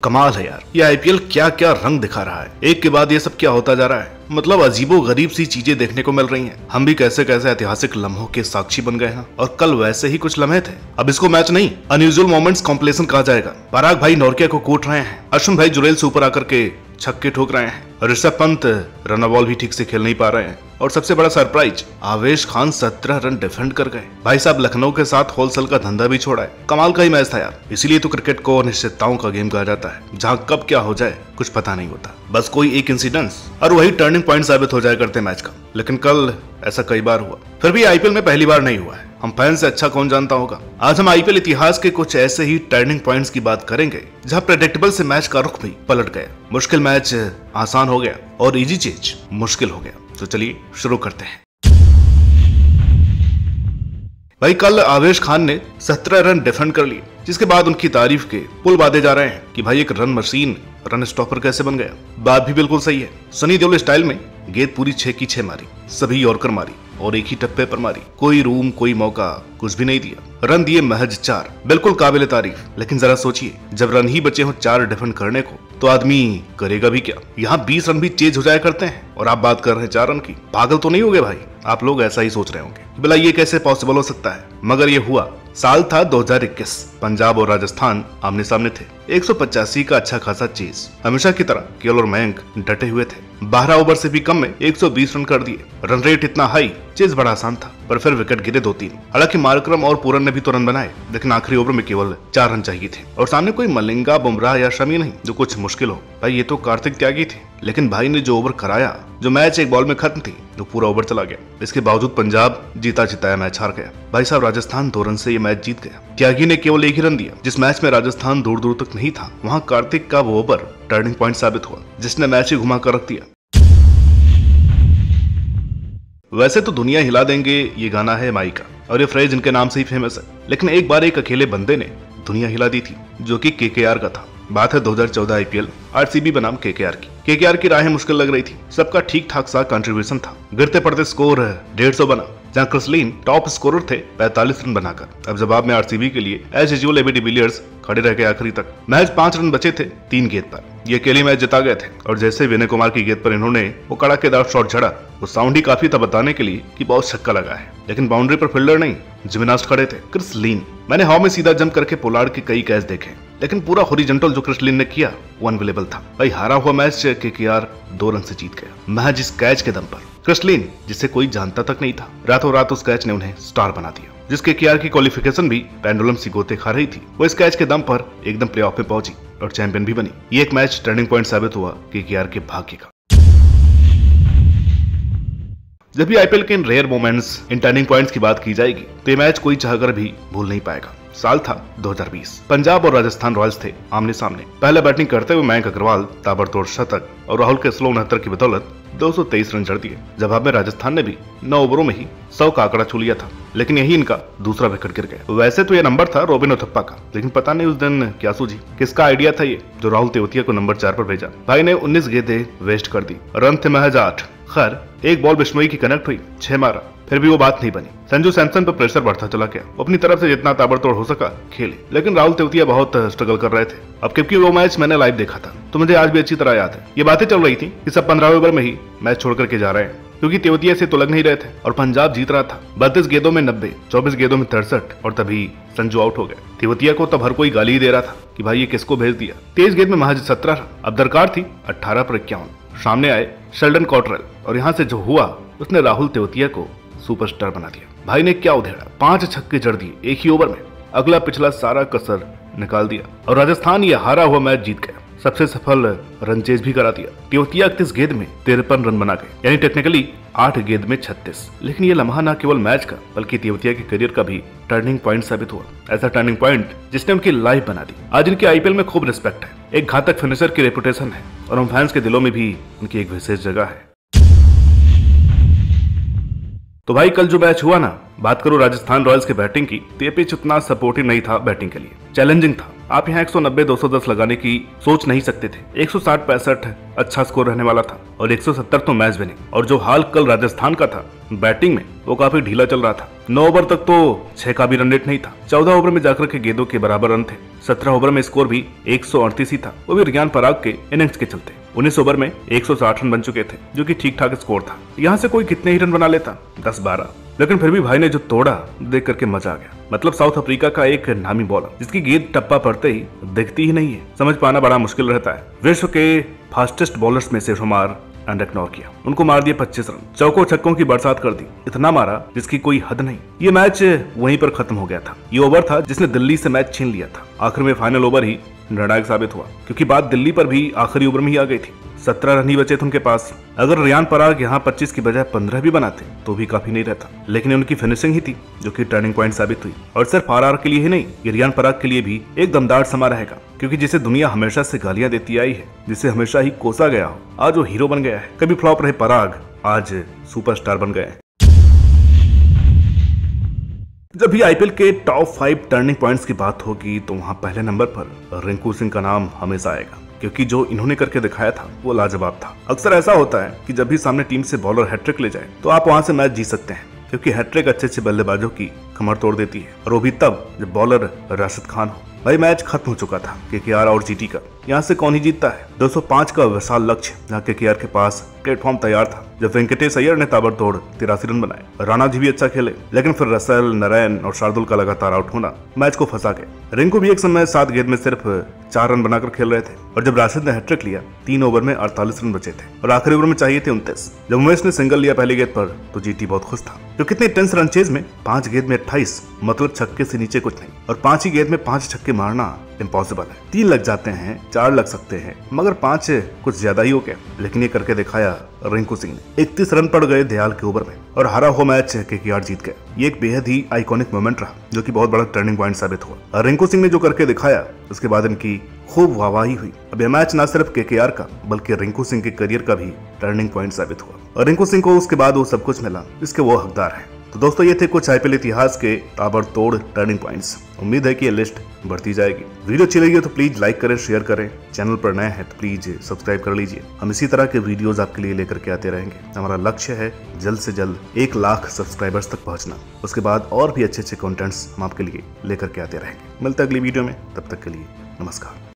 कमाल है यार, ये आईपीएल क्या क्या रंग दिखा रहा है। एक के बाद ये सब क्या होता जा रहा है। मतलब अजीबो गरीब सी चीजें देखने को मिल रही हैं। हम भी कैसे कैसे ऐतिहासिक लम्हों के साक्षी बन गए हैं और कल वैसे ही कुछ लम्हे थे। अब इसको मैच नहीं, अनयूजुअल मोमेंट्स कॉम्पिलेशन कहा जाएगा। पराग भाई नॉर्किया को कूट रहे हैं, अश्विन भाई जुरेल से ऊपर आकर के छक्के ठोक रहे हैं, ऋषभ पंत रन बॉल भी ठीक से खेल नहीं पा रहे हैं। और सबसे बड़ा सरप्राइज, आवेश खान 17 रन डिफेंड कर गए। भाई साहब लखनऊ के साथ होलसेल का धंधा भी छोड़ा है। कमाल का ही मैच था यार। इसीलिए तो क्रिकेट को अनिश्चितताओं का गेम कहा जाता है, जहां कब क्या हो जाए कुछ पता नहीं होता। बस कोई एक इंसिडेंस और वही टर्निंग पॉइंट साबित हो जाया करते मैच का। लेकिन कल ऐसा कई बार हुआ, फिर भी आईपीएल में पहली बार नहीं हुआ है। हम फैन से अच्छा कौन जानता होगा। आज हम आईपीएल इतिहास के कुछ ऐसे ही टर्निंग पॉइंट्स की बात करेंगे जहां प्रेडिक्टेबल से मैच का रुख भी पलट गया। मुश्किल मैच आसान हो गया और इजी चीज मुश्किल हो गया। तो चलिए शुरू करते हैं। भाई कल आवेश खान ने 17 रन डिफेंड कर लिए, जिसके बाद उनकी तारीफ के पुल बांधे जा रहे हैं कि भाई एक रन मशीन रन स्टॉपर कैसे बन गया। बात भी बिल्कुल सही है। सनी देओल स्टाइल में गेंद पूरी 6 की 6 मारी, सभी यॉर्कर मारी और एक ही टप्पे पर मारी। कोई रूम कोई मौका कुछ भी नहीं दिया। रन दिए महज 4, बिल्कुल काबिल तारीफ। लेकिन जरा सोचिए, जब रन ही बचे हो 4 डिफेंड करने को तो आदमी करेगा भी क्या। यहाँ 20 रन भी चेज हो जाया करते हैं और आप बात कर रहे हैं 4 रन की। पागल तो नहीं हो गए भाई। आप लोग ऐसा ही सोच रहे होंगे, भला ये कैसे पॉसिबल हो सकता है। मगर ये हुआ। साल था 2021, पंजाब और राजस्थान आमने सामने थे। 185 का अच्छा खासा चेज। हमेशा की तरह केएल और मयंक डटे हुए थे। 12 ओवर से भी कम में 120 रन कर दिए। रन रेट इतना हाई, चेज बड़ा आसान था, पर फिर विकेट गिरे 2-3। हालांकि मार्करम और पूरन ने भी तो रन बनाए, लेकिन आखिरी ओवर में केवल 4 रन चाहिए थे। और सामने कोई मलिंगा, बुमराह या शमी नहीं जो कुछ मुश्किल हो। भाई ये तो कार्तिक त्यागी थे, लेकिन भाई ने जो ओवर कराया, जो मैच एक बॉल में खत्म थी, तो पूरा ओवर चला गया। इसके बावजूद पंजाब जीता जिताया मैच हार गया। भाई साहब राजस्थान 2 रन से ये मैच जीत गया। त्यागी ने केवल 1 ही रन दिया। जिस मैच में राजस्थान दूर दूर तक नहीं था, वहां कार्तिक का वो ओवर टर्निंग पॉइंट साबित हुआ, जिसने मैच ही घुमा कर रख दिया। वैसे तो दुनिया हिला देंगे ये गाना है माई का, और ये फ्रेज इनके नाम से ही फेमस है। लेकिन एक बार एक अकेले बंदे ने दुनिया हिला दी थी, जो कि केकेआर का था। बात है 2014 आईपीएल आरसीबी बनाम केकेआर की। केकेआर की राहें मुश्किल लग रही थी। सबका ठीक ठाक सा कंट्रीब्यूशन था। गिरते पड़ते स्कोर 150 बना, जहां क्रिस लिन टॉप स्कोरर थे 45 रन बनाकर। अब जवाब में आरसीबी के लिए एज यूजुअल एबी डिविलियर्स खड़े रह गए आखिरी तक। मैच 5 रन बचे थे 3 गेंद पर। ये अकेले मैच जिता गए थे। और जैसे विनय कुमार की गेंद पर इन्होंने वो कड़ाकेदार शॉट झड़ा, वो साउंड ही काफी था बताने के लिए कि बहुत छक्का लगा है। लेकिन बाउंड्री पर फील्डर नहीं, जिम्नास्ट खड़े थे, क्रिस लिन। मैंने हाव में सीधा जंप करके पोलार्ड के कई कैच देखे, लेकिन पूरा हॉरिजॉन्टल जो क्रिस लिन ने किया वो अनबिलीवेबल था। भाई हारा हुआ मैच केकेआर 2 रन से जीत गया, महज इस कैच के दम पर। क्रिस लिन, जिसे कोई जानता तक नहीं था, रातों रात उस कैच ने उन्हें स्टार बना दिया। जिसके केकेआर की क्वालिफिकेशन भी पेंडुलम सी गोते खा रही थी, वो इस कैच के दम पर एकदम प्लेऑफ में पहुंची और चैंपियन भी बनी। ये एक मैच टर्निंग पॉइंट साबित हुआ केकेआर के भाग्य का। जब भी आईपीएल के इन रेयर मोमेंट्स, इन टर्निंग पॉइंट्स की बात की जाएगी, तो ये मैच कोई चाहकर भी भूल नहीं पाएगा। साल था 2020, पंजाब और राजस्थान रॉयल्स थे आमने सामने। पहले बैटिंग करते हुए मयंक अग्रवाल ताबड़तोड़ शतक और राहुल के स्लो 69 की बदौलत 223 रन जड़ दिए। जवाब में राजस्थान ने भी 9 ओवरों में ही 100 का आंकड़ा छू लिया था। लेकिन यही इनका दूसरा विकेट गिर गया। वैसे तो यह नंबर था रोबिन उथप्पा का, लेकिन पता नहीं उस दिन क्या सूझी, किसका आइडिया था ये, जो राहुल तेवतिया को नंबर 4 पर भेजा। भाई ने 19 गेंदें वेस्ट कर दी, रन थे महज 8। खैर एक बॉल बिश्नोई की कनेक्ट हुई, 6 मारा, फिर भी वो बात नहीं बनी। संजू सैमसन पर प्रेशर बढ़ता चला गया। वो अपनी तरफ से जितना ताबड़तोड़ हो सका खेले, लेकिन राहुल तेवतिया बहुत स्ट्रगल कर रहे थे। अब क्योंकि वो मैच मैंने लाइव देखा था, तो मुझे आज भी अच्छी तरह याद है। ये बातें चल रही थी कि सब 15वें ओवर में ही मैच छोड़ करके जा रहे हैं, क्योंकि तेवतिया से तो लग नहीं रहे थे और पंजाब जीत रहा था। 32 गेंदों में 90, 24 गेंदों में 63, और तभी संजू आउट हो गए। तेवतिया को तब हर कोई गाली ही दे रहा था कि भाई ये किसको भेज दिया। 23 गेंद में महज 17 रन। अब दरकार थी 18 पर 51। सामने आए शेल्डन कॉटरेल, और यहाँ से जो हुआ उसने राहुल तेवतिया को सुपरस्टार बना दिया। भाई ने क्या उधेड़ा, 5 छक्के जड़ दिए एक ही ओवर में। अगला पिछला सारा कसर निकाल दिया और राजस्थान ये हारा हुआ मैच जीत गया। सबसे सफल रन चेज भी करा दिया। तेवतिया 31 गेंद में 53 रन बना गए, यानी टेक्निकली 8 गेंद में 36। लेकिन ये लम्हा न केवल मैच का, बल्कि तेवतिया के करियर का भी टर्निंग पॉइंट साबित हुआ। ऐसा टर्निंग पॉइंट जिसने उनकी लाइफ बना दी। आज इनके आईपीएल में खूब रिस्पेक्ट है, एक घातक फिनिशर की रेपुटेशन है, और हम फैंस के दिलों में भी उनकी एक विशेष जगह है। तो भाई कल जो मैच हुआ ना, बात करो राजस्थान रॉयल्स के बैटिंग की, तो ये पिच उतना सपोर्टिव नहीं था बैटिंग के लिए, चैलेंजिंग था। आप यहाँ 190-210 लगाने की सोच नहीं सकते थे। 160-65 अच्छा स्कोर रहने वाला था और 170 तो मैच विनिंग। और जो हाल कल राजस्थान का था बैटिंग में, वो काफी ढीला चल रहा था। 9 ओवर तक तो 6 का भी रन रेट नहीं था। 14 ओवर में जाकर के गेंदों के बराबर रन थे। 17 ओवर में स्कोर भी 138 ही था, वो भी रियान पराग के इनिंग्स के चलते। 19 ओवर में 160 रन बन चुके थे, जो कि ठीक ठाक स्कोर था। यहाँ से कोई कितने ही रन बना लेता, 10-12, लेकिन फिर भी भाई ने जो तोड़ा, देख करके मजा आ गया। मतलब साउथ अफ्रीका का एक नामी बॉलर जिसकी गेंद टप्पा पड़ते ही दिखती ही नहीं है, समझ पाना बड़ा मुश्किल रहता है। विश्व के फास्टेस्ट बॉलर्स में से शुमार एंड इग्नोर किया, उनको मार दिए 25 रन, चौकों छक्कों की बरसात कर दी, इतना मारा जिसकी कोई हद नहीं। ये मैच वहीं पर खत्म हो गया था। ये ओवर था जिसने दिल्ली से मैच छीन लिया था। आखिर में फाइनल ओवर ही निर्णायक साबित हुआ, क्योंकि बात दिल्ली पर भी आखिरी ओवर में ही आ गई थी। 17 रन ही बचे थे उनके पास। अगर रियान पराग यहाँ 25 की बजाय 15 भी बनाते तो भी काफी नहीं रहता, लेकिन उनकी फिनिशिंग ही थी जो कि टर्निंग पॉइंट साबित हुई। और सिर्फ आरआर के लिए ही नहीं, ये रियान पराग के लिए भी एक दमदार समा रहेगा, क्योंकि जिसे दुनिया हमेशा से गालियां देती आई है, जिसे हमेशा ही कोसा गया हो, आज वो हीरो बन गया है। कभी फ्लॉप रहे पराग, आज सुपरस्टार बन गए। जब भी आईपीएल के टॉप 5 टर्निंग पॉइंट्स की बात होगी तो वहां पहले नंबर पर रिंकू सिंह का नाम हमेशा आएगा, क्योंकि जो इन्होंने करके दिखाया था वो लाजवाब था। अक्सर ऐसा होता है कि जब भी सामने टीम से बॉलर हैट्रिक ले जाए तो आप वहां से मैच जीत सकते हैं, क्योंकि हैट्रिक अच्छे अच्छे बल्लेबाजों की कमर तोड़ देती है, और वो भी तब जब बॉलर राशिद खान हो। भाई मैच खत्म हो चुका था केकेआर और जीटी का। यहाँ से कौन ही जीतता है। 205 का विशाल लक्ष्य जहाँ केकेआर के पास प्लेटफॉर्म तैयार था, जब वेंकटेश अय्यर ने ताबड़तोड़ 83 रन बनाए। राणा जी भी अच्छा खेले, लेकिन फिर रसेल, नारायण और शार्दुल का लगातार आउट होना मैच को फंसा गए। रिंकू भी एक समय 7 गेंद में सिर्फ 4 रन बनाकर खेल रहे थे, और जब राशिद ने हैट्रिक लिया 3 ओवर में 48 रन बचे थे और आखिरी ओवर में चाहिए थे 29। जब उमेश ने सिंगल लिया पहली गेंद पर तो जीटी बहुत खुश था, जो कितने टेंस रन चेज में 5 गेंद में 28, मतलब छक्के से नीचे कुछ नहीं, और 5 ही गेंद में 5 छक्के मारना इम्पॉसिबल है। 3 लग जाते हैं, 4 लग सकते हैं, मगर 5 कुछ ज्यादा ही हो गया। लेकिन ये करके दिखाया रिंकू सिंह ने। 31 रन पड़ गए दयाल के ओवर में और हारा हुआ मैच केकेआर जीत गए। ये एक बेहद ही आइकॉनिक मोमेंट रहा, जो कि बहुत बड़ा टर्निंग पॉइंट साबित हुआ। रिंकू सिंह ने जो करके दिखाया, उसके बाद इनकी खूब वाहवाही हुई। अब यह मैच न सिर्फ केकेआर का बल्कि रिंकू सिंह के करियर का भी टर्निंग पॉइंट साबित हुआ, और रिंकू सिंह को उसके बाद वो सब कुछ मिला जिसके वो हकदार है। तो दोस्तों, ये थे कुछ आईपीएल इतिहास के ताबड़तोड़ टर्निंग पॉइंट्स। उम्मीद है कि ये लिस्ट बढ़ती जाएगी। वीडियो अच्छी लगी तो प्लीज लाइक करें, शेयर करें। चैनल पर नए हैं तो प्लीज सब्सक्राइब कर लीजिए। हम इसी तरह के वीडियोस आपके लिए लेकर के आते रहेंगे। हमारा लक्ष्य है जल्द से जल्द 1 लाख सब्सक्राइबर्स तक पहुंचना। उसके बाद और भी अच्छे अच्छे कंटेंट्स हम आपके लिए लेकर के आते रहेंगे। मिलते हैं अगली वीडियो में, तब तक के लिए नमस्कार।